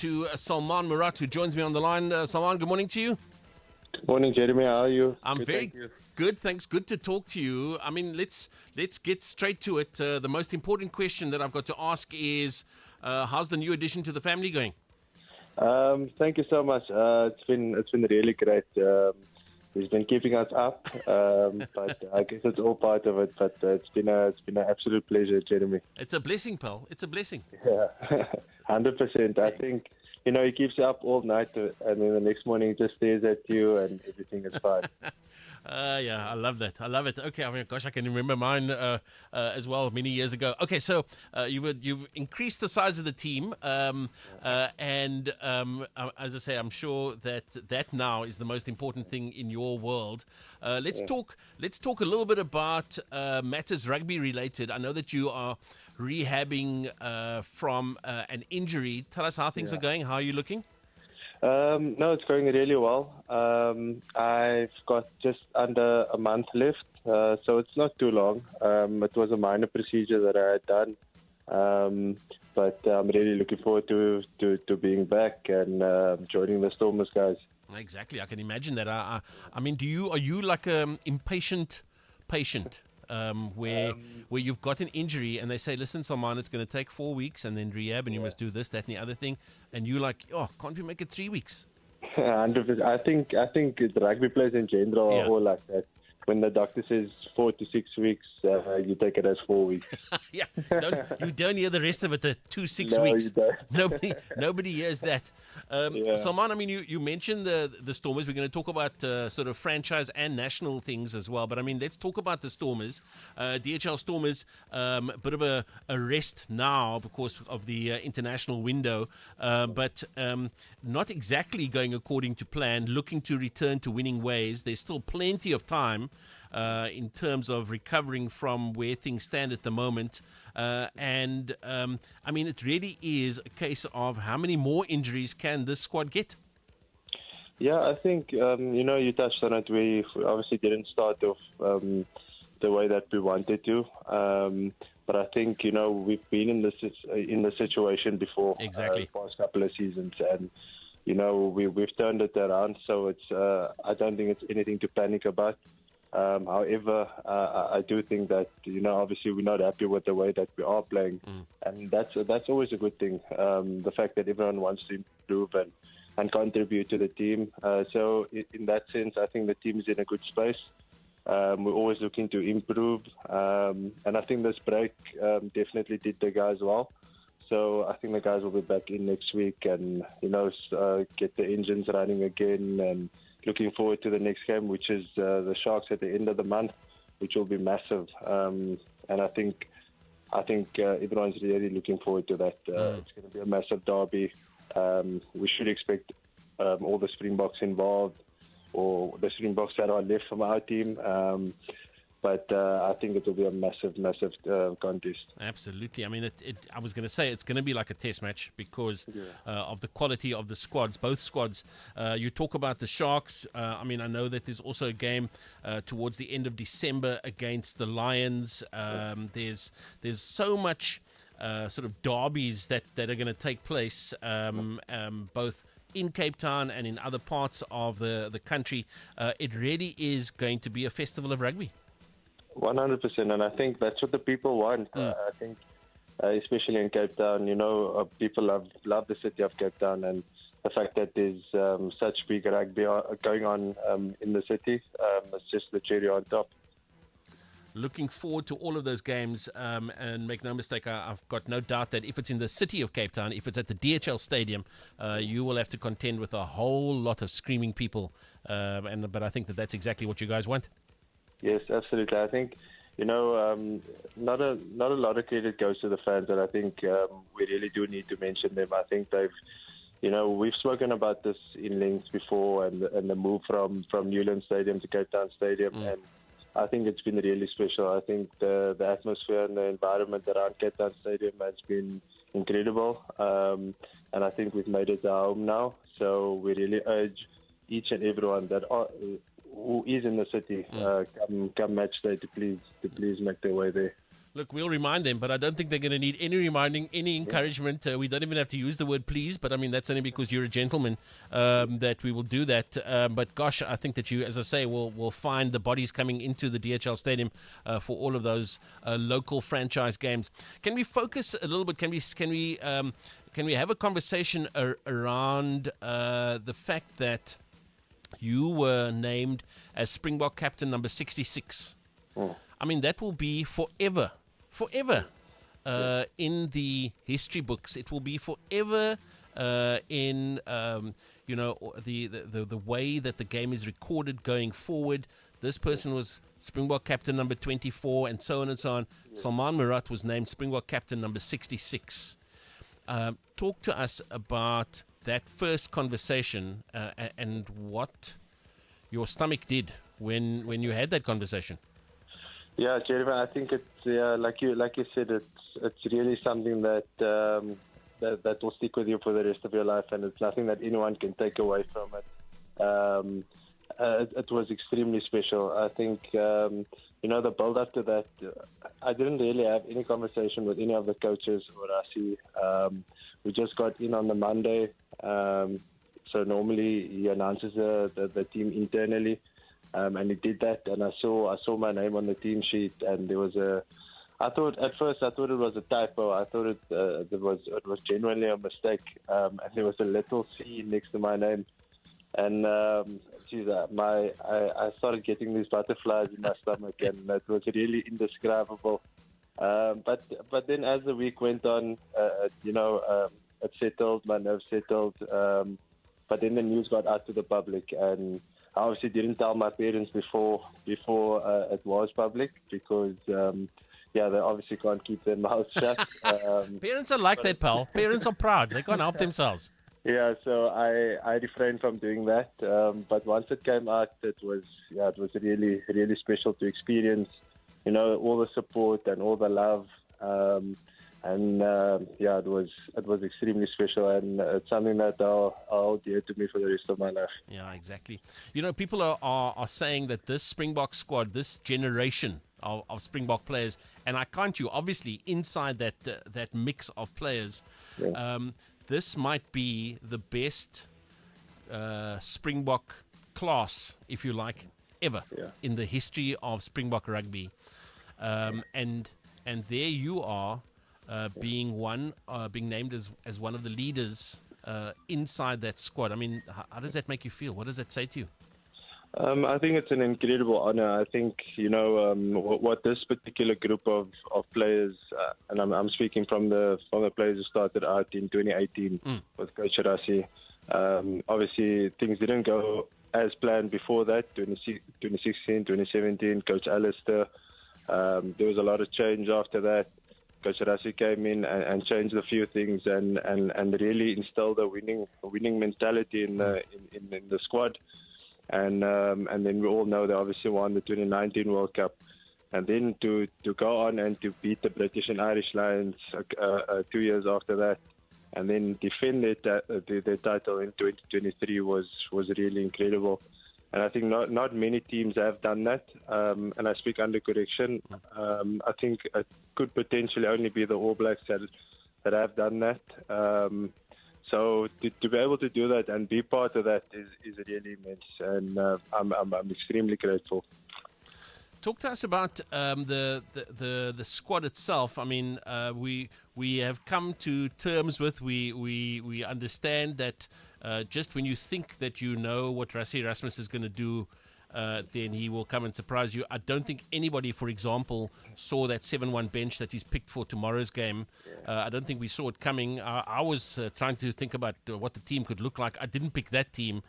to Salmaan Moerat, who joins me on the line. Salmaan, good morning to you. Good morning, Jeremy. How are you? I'm Good, very thank you. good, thanks. Good to talk to you. I mean, let's get straight to it. The most important question that I've got to ask is, how's the new addition to the family going? Thank you so much. It's been really great. He's been keeping us up, but I guess it's all part of it. But it's been an absolute pleasure, Jeremy. It's a blessing, pal. It's a blessing. Yeah, 100%. I think he keeps you up all night, and then the next morning he just stares at you, and everything is fine. Yeah, I love that. I love it. Okay, I mean, gosh, I can remember mine as well many years ago. Okay, so you've increased the size of the team, and as I say, I'm sure that now is the most important thing in your world. Let's talk a little bit about matters rugby related. I know that you are rehabbing from an injury. Tell us how things are going. How are you looking? No, it's going really well. I've got just under a month left, so it's not too long. It was a minor procedure that I had done, but I'm really looking forward to being back and joining the Stormers guys. Exactly, I can imagine that. I mean, are you like an impatient patient? Where you've got an injury and they say, listen, Salmaan, it's going to take 4 weeks and then rehab and you must do this, that, and the other thing, and you're like, oh, can't we make it 3 weeks? 100%. I think the rugby players in general are all like that. When the doctor says 4 to 6 weeks, you take it as 4 weeks. Yeah, you don't hear the rest of it. The 2-6 No, weeks. you don't. Nobody hears that. Salmaan, I mean, you mentioned the Stormers. We're going to talk about sort of franchise and national things as well. But I mean, let's talk about the Stormers. DHL Stormers, a bit of a rest now because of the international window, but not exactly going according to plan. Looking to return to winning ways. There's still plenty of time. In terms of recovering from where things stand at the moment. I mean, it really is a case of how many more injuries can this squad get? Yeah, I think, you touched on it. We obviously didn't start off the way that we wanted to. But I think, we've been in the situation before. Exactly. The past couple of seasons. And, we've turned it around. So I don't think it's anything to panic about. However, I do think that, obviously we're not happy with the way that we are playing. And that's always a good thing. The fact that everyone wants to improve and contribute to the team. So in that sense, I think the team is in a good space. We're always looking to improve. And I think this break definitely did the guys well. So I think the guys will be back in next week and, get the engines running again and looking forward to the next game, which is the Sharks at the end of the month, which will be massive. And I think everyone's really looking forward to that. It's going to be a massive derby. We should expect all the Springboks involved, or the Springboks that are left from our team. But I think it will be a massive contest. Absolutely. I mean, I was going to say it's going to be like a test match because of the quality of the squads, both squads. You talk about the Sharks. I mean, I know that there's also a game towards the end of December against the Lions. There's so much sort of derbies that are going to take place, both in Cape Town and in other parts of the country. It really is going to be a festival of rugby. 100%, and I think that's what the people want. I think, especially in Cape Town, people love the city of Cape Town, and the fact that there's such big rugby going on in the city, it's just the cherry on top. Looking forward to all of those games, and make no mistake, I've got no doubt that if it's in the city of Cape Town, if it's at the DHL Stadium, you will have to contend with a whole lot of screaming people, but I think that's exactly what you guys want. Yes, absolutely. I think, not a lot of credit goes to the fans, and I think we really do need to mention them. I think they've, we've spoken about this in length before, and the move from Newlands Stadium to Cape Town Stadium, and I think it's been really special. I think the atmosphere and the environment around Cape Town Stadium has been incredible, and I think we've made it our home now. So we really urge each and everyone who is in the city come match day to please make their way there. Look, we'll remind them, but I don't think they're going to need any reminding, any encouragement. We don't even have to use the word please, but I mean, that's only because you're a gentleman that we will do that. But gosh, I think that you, as I say, will find the bodies coming into the DHL Stadium for all of those local franchise games. Can we focus a little bit? Can we have a conversation around the fact that you were named as Springbok Captain number 66? Oh. I mean, that will be forever in the history books. It will be forever in the way that the game is recorded going forward. This person was Springbok Captain number 24, and so on and so on. Salmaan Moerat was named Springbok Captain number 66. Talk to us about that first conversation and what your stomach did when you had that conversation. Yeah, Jeremy, I think it's like you said, it's really something that will stick with you for the rest of your life, and it's nothing that anyone can take away from it. It was extremely special. I think the build up to that, I didn't really have any conversation with any of the coaches or Rassie. We just got in on the Monday, so normally he announces the team internally. And he did that, and I saw my name on the team sheet, and there was at first I thought it was a typo. I thought it was genuinely a mistake, and there was a little C next to my name, and I started getting these butterflies in my stomach, and it was really indescribable. But then as the week went on, it settled, my nerves settled. But then the news got out to the public, and I obviously didn't tell my parents before it was public because, they obviously can't keep their mouths shut. Parents are like that, pal. Parents are proud. They can't help themselves. Yeah, so I refrained from doing that. But once it came out, it was really, really special to experience, all the support and all the love. It was extremely special, and it's something that I'll hold dear to me for the rest of my life. Yeah, exactly. People are saying that this Springbok squad, this generation of Springbok players, and I count you obviously inside that mix of players. Yeah. This might be the best Springbok class, if you like, ever in the history of Springbok rugby. And there you are. Being named as one of the leaders inside that squad. I mean, how does that make you feel? What does that say to you? I think it's an incredible honor. I think, what this particular group of players, and I'm speaking from the players who started out in 2018 with Coach Rassie. Obviously, things didn't go as planned before that, 2016, 2017, Coach Alistair. There was a lot of change after that. Coach Rassie came in and changed a few things and really instilled a winning mentality in the squad. And then we all know they obviously won the 2019 World Cup. And then to go on and to beat the British and Irish Lions 2 years after that, and then defend their title in 2023 was really incredible. And I think not many teams have done that. And I speak under correction. I think it could potentially only be the All Blacks that have done that. So to be able to do that and be part of that is really immense. And I'm extremely grateful. Talk to us about the squad itself. I mean, we have come to terms with. We understand that. Just when you think that you know what Rassie Erasmus is going to do, then he will come and surprise you. I don't think anybody, for example, saw that 7-1 bench that he's picked for tomorrow's game. I don't think we saw it coming. I was trying to think about what the team could look like. I didn't pick that team.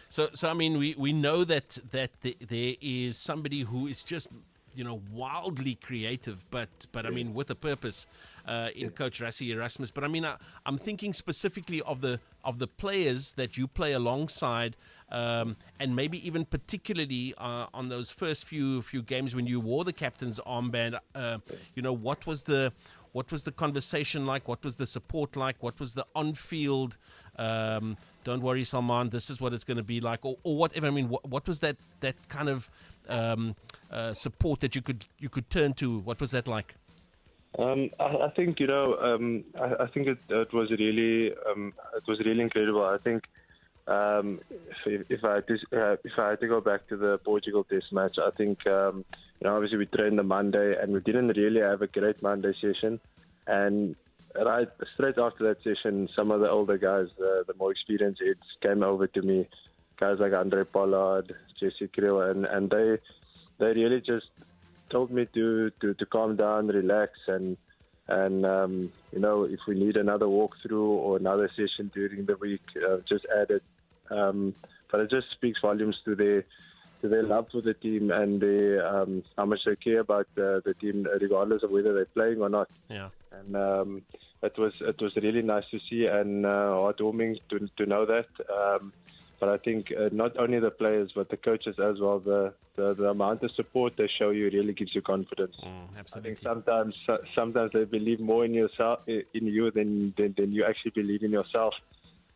So I mean, we know that there is somebody who is just wildly creative, but I mean with a purpose in Coach Rassie Erasmus. But I mean, I'm thinking specifically of the players that you play alongside, and maybe even particularly on those first few games when you wore the captain's armband. What was the conversation like? What was the support like? What was the on-field don't worry, Salmaan, this is what it's going to be like, or whatever. I mean, what was that kind of support that you could turn to? What was that like? I think I think it was really incredible. I think if I had to go back to the Portugal Test match, I think obviously we trained the Monday and we didn't really have a great Monday session, and right straight after that session, some of the older guys, the more experienced heads, came over to me, guys like Andre Pollard, Jesse Kriel, and they really just told me to calm down, relax, and if we need another walkthrough or another session during the week, just add it. But it just speaks volumes to their love for the team and how much they care about the team, regardless of whether they're playing or not. Yeah. And it was really nice to see and heartwarming to know that. But I think not only the players but the coaches as well. The amount of support they show you really gives you confidence. Absolutely. I think sometimes they believe more in you than you actually believe in yourself,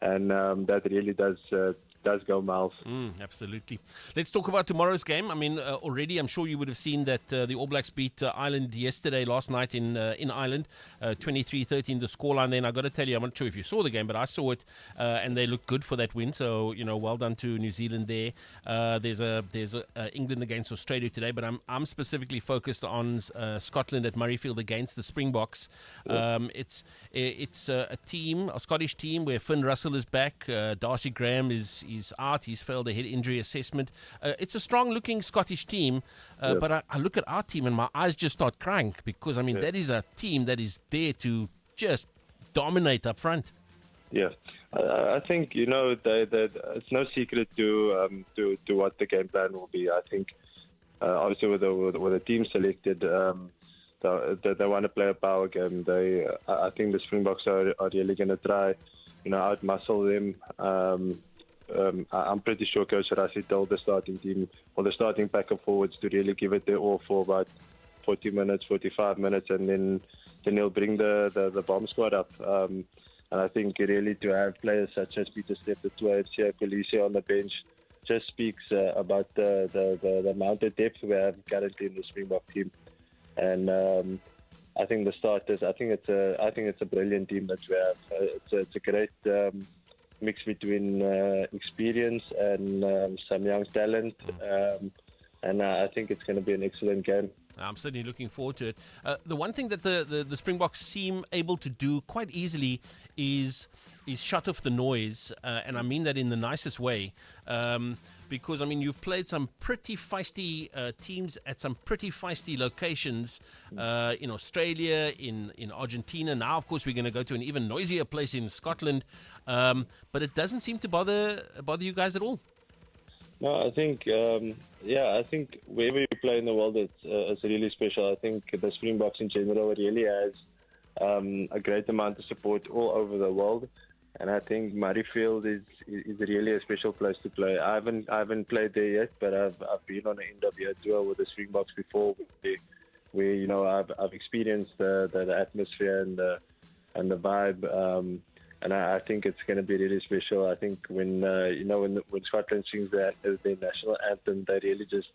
and that really does go miles. Absolutely. Let's talk about tomorrow's game. I mean, already I'm sure you would have seen that the All Blacks beat Ireland last night in Ireland, 23-13 the scoreline. Then I got to tell you, I'm not sure if you saw the game, but I saw it, and they looked good for that win. So well done to New Zealand there. There's England against Australia today, but I'm specifically focused on Scotland at Murrayfield against the Springboks. It's a Scottish team where Finn Russell is back. Darcy Graham is out. He's failed a head injury assessment. It's a strong-looking Scottish team, but I look at our team and my eyes just start crying because, I mean, that is a team that is there to just dominate up front. Yeah, I think it's no secret to what the game plan will be. I think obviously with the team selected, they want to play a power game. I think the Springboks are really going to try, outmuscle them. I'm pretty sure Coach Rassi told the starting team or the starting pack of forwards to really give it their all for about 40 minutes, 45 minutes, and then he'll bring the bomb squad up. And I think really to have players such as Peter Step, the Siya Kolisi on the bench just speaks about the amount of depth we have currently in the Springbok team. And I think the starters, I think it's a brilliant team that we have. It's a great mix between experience and some young talent, and I think it's going to be an excellent game. I'm certainly looking forward to it. The one thing that the Springboks seem able to do quite easily is shut off the noise, and I mean that in the nicest way, because, I mean, you've played some pretty feisty teams at some pretty feisty locations in Australia, in Argentina. Now, of course, we're going to go to an even noisier place in Scotland, but it doesn't seem to bother you guys at all. No, I think, I think wherever you play in the world, it's really special. I think the Springboks in general really has a great amount of support all over the world, and I think Murrayfield is really a special place to play. I haven't played there yet, but I've been on an end of year tour with the Springboks before, where I've experienced the atmosphere and the vibe. And I think it's going to be really special. I think when Scotland sings their national anthem, they really just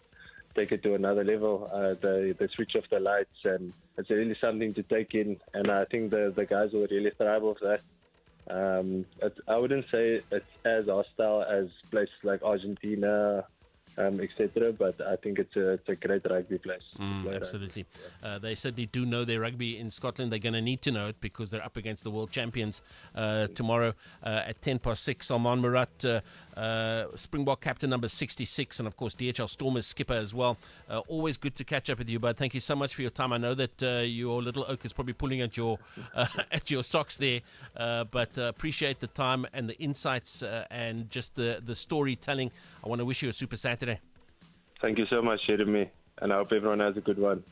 take it to another level. They switch off the lights, and it's really something to take in. And I think the guys will really thrive off that. I wouldn't say it's as hostile as places like Argentina, etc. But I think it's a great rugby place. Absolutely. They certainly do know their rugby in Scotland. They're going to need to know it because they're up against the world champions tomorrow at 6:10. Salmaan Moerat, Springbok Captain number 66, and of course DHL Stormers skipper as well. Always good to catch up with you, bud. Thank you so much for your time. I know that your little oak is probably pulling at your socks there, but appreciate the time and the insights and just the storytelling. I want to wish you a super Saturday. Thank you so much, Jeremy, and I hope everyone has a good one.